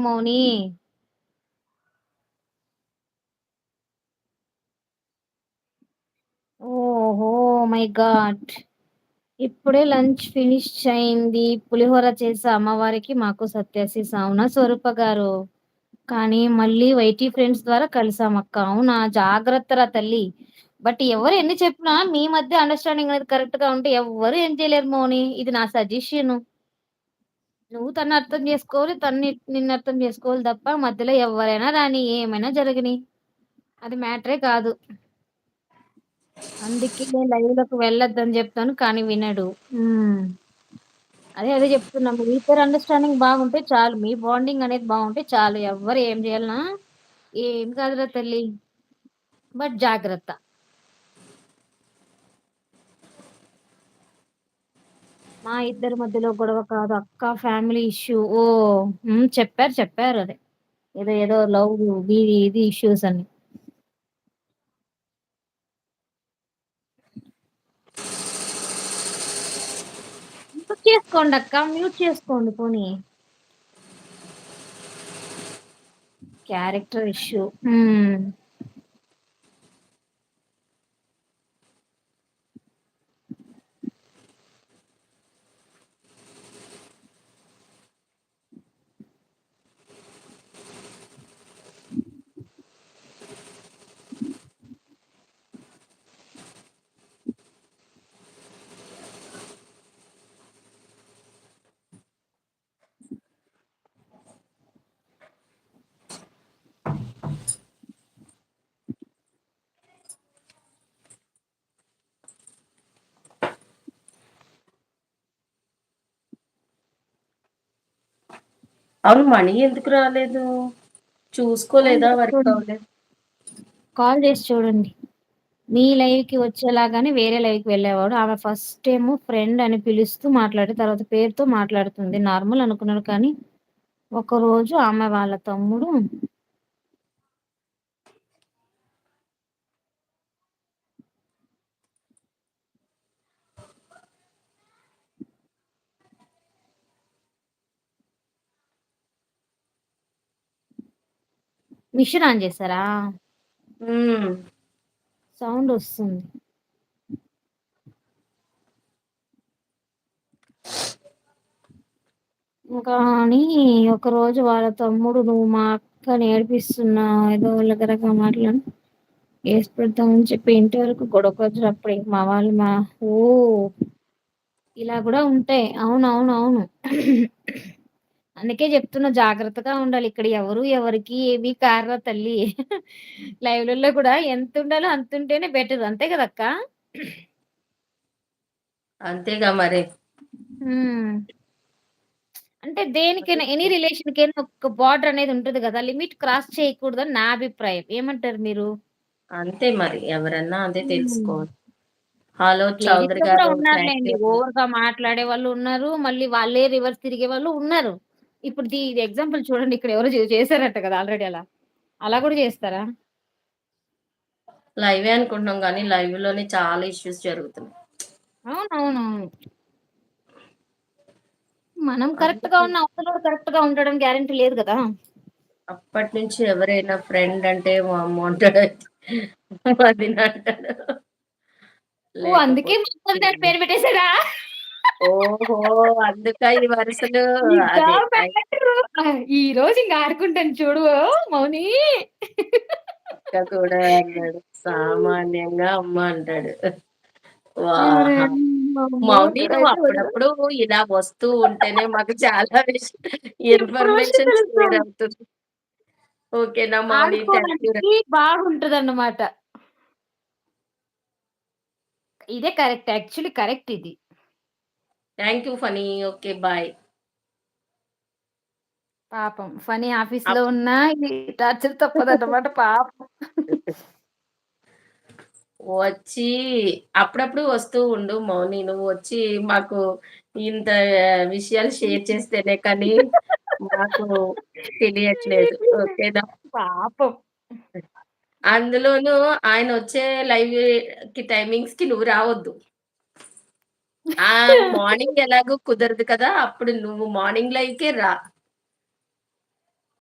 మౌని. ఓహో my God! ఇప్పుడే lunch finish అయింది. పులిహోర చేశా అమ్మవారికి, మాకు సత్యసి అవునా స్వరూప గారు. కానీ మళ్ళీ వైటీ ఫ్రెండ్స్ ద్వారా కలిసామక్క. అవునా! జాగ్రత్తరా తల్లి. బట్ ఎవరు ఎన్ని చెప్పినా మీ మధ్య అండర్‌స్టాండింగ్ అనేది కరెక్ట్‌గా ఉంటే ఎవ్వరు ఏం చేయలేరు మౌని. ఇది నా సజెషను. నువ్వు తనని అర్థం చేసుకోవాలి. తను నిన్ను అర్థం చేసుకోవాలి తప్ప మధ్యలో ఎవ్వరైనా రాని, ఏమైనా జరగని. అది మ్యాటరే కాదు. అందుకే నేను లైవ్‌లోకి వెళ్ళొద్దని జెప్తాను. కానీ వినడు. హ్మ్. అదే చెప్తున్నా. మీ ఇద్దరి అండర్‌స్టాండింగ్ బాగుంటే చాలు. మీ బాండింగ్ అనేది బావుంటే చాలు. ఎవ్వరు ఏం జేయాలనా ఏం కాదురా తల్లి. బట్ జాగ్రత్త. మా ఇద్దరి మధ్యలో గొడవ కాదు అక్క ఫ్యామిలీ ఇష్యూ. ఓహ్! హ్మ్. చెప్పారు అది. ఏదో లవ్ ఇది ఇష్యూస్ అని. మ్యూట్ చేసుకోండక్క. మ్యూట్ చేసుకోండి పోనీ. Character issue. హ్మ్. అవును. మనీ ఎందుకు రాలేదు? కాల్ చూసుకోలేదా? చేసి వర్క్ చూడండి. అవ్వలేదు. కాల్ చేసి చూడండి. మీ లైవ్‌కి వచ్చేలాగానే వేరే లైవ్‌కి వెళ్ళేవాడు. ఆమె ఫస్ట్ ఏమో ఫ్రెండ్ అని పిలుస్తూ మాట్లాడి, తర్వాత పేరుతో మాట్లాడుతుంది. నార్మల్ అనుకున్నాను కానీ, ఒకరోజు ఆమె వాళ్ళ తమ్ముడు మిషన్ ఆన్ చేసారా? హ్మ్. సౌండ్ వస్తుంది. కానీ ఒకరోజు వాళ్ళ తమ్ముడు "నువ్వు మా అక్కని ఏడిపిస్తున్నావు. ఏదో రకరకాల మాటలని ఏసి పెడతామని చెప్పి ఇంటి వరకు గొడవకొచ్చారు. అప్పుడు ఇంక మా వాళ్ళు ఓహ్! ఇలా గూడా ఉంటాయి. అవునవునవును. అందుకే చెప్తున్నా జాగ్రత్తగా ఉండాలి. ఇక్కడ ఎవరు ఎవరికీ ఏమి కారురా తల్లి. లైవ్‌లలో కూడా ఎంతుండాలో అంతుంటేనే బెటర్. అంతే గదక్కా! అంతేగా మరి. హ్మ్. అంటే దేనికైనా ఎనీ రిలేషన్‌కైనా ఒక బార్డర్ అనేది ఉంటది గదా! లిమిట్ క్రాస్ చేయకూడదని నా అభిప్రాయం. ఏమంటారు మీరు? అంతే మరి. ఎవరన్నా అదే హ్మ్. తెలుసుకోవాలి. హలో చౌదరి లేడీస్‌లో కూడా గారు. థాంక్ ఉన్నారులెండి. యూ అండి. ఓవర్‌గా మాట్లాడేవాళ్ళు ఉన్నారు. మళ్ళీ వాళ్ళే రివర్స్ తిరిగేవాళ్ళు ఉన్నారు. ఇప్పుడు ఇది ఎగ్జాంపుల్ చూడండి. ఇక్కడ ఎవరో చేసారట కదా! ఆల్రెడీ అలా. అలా కూడా చేస్తారా? లైవే అనుకుంటున్నాం గానీ, లైవ్‌లోనే చాలా ఇష్యూస్ జరుగుతున్నాయి. అవునవునవును. మనం కరెక్ట్‌గా అందుకే ఉన్న అవతలోడు కరెక్ట్‌గా ఉంటాడని గ్యారంటీ లేదు గదా! అప్పటినుంచి ఎవరైనా ఫ్రెండ్ అంటే వామ్మో అంటాడు. వదిన అంటాడు. ఓహ్! అందుకే లేకపోతే మన్మధుడు అని పిన్ని. పేరు పెట్టేసాడా? ఓహో! అందుకా ఈ వరుసలు ఇదా అదే. మ్యాటరు. ఈరోజు ఇంక ఆడుకుంటాను చూడు మౌని. అక్క కూడా అన్నాడు. సామాన్యంగా అమ్మ అంటాడు. అరే! వాహా! అమ్మో! మౌని నువ్వు ఇక్కడైతే వదిలేయి. అప్పుడప్పుడు ఇలా వస్తూ ఉంటేనే మాకు చాలా ఎప్పుడు విషయం ఇన్ఫర్మేషన్ తెలుసు. షేర్ అవుతుంది. ఓకేనా మౌని. Thank you. ఆడుకోవడానికి బాగుంటదన్నమాట. ఇదే కరెక్ట్. యాక్చువల్లీ కరెక్ట్ ఇది. Thank you Phani. Okay. Bye. పాపం ఫనీ ఆఫీస్‌లో అప్ ఉన్నా ఈ టార్చర్ తప్పదన్నమాట పాపం. వచ్చి అప్పుడప్పుడు వస్తూ ఉండు మౌని. నువ్వు వచ్చి మాకు ఇంత విషయాలు షేర్ చేస్తేనే కానీ మాకు తెలియట్లేదు. ఓకేనా? పాపం. అందులోనూ ఆయనొచ్చే లైవ్‌కి టైమింగ్స్‌కి నువ్వు రావొద్దు. మార్నింగ్ ఎలాగో కుదరదు కదా! అప్పుడు నువ్వు మార్నింగ్ లైవ్‌కే రా.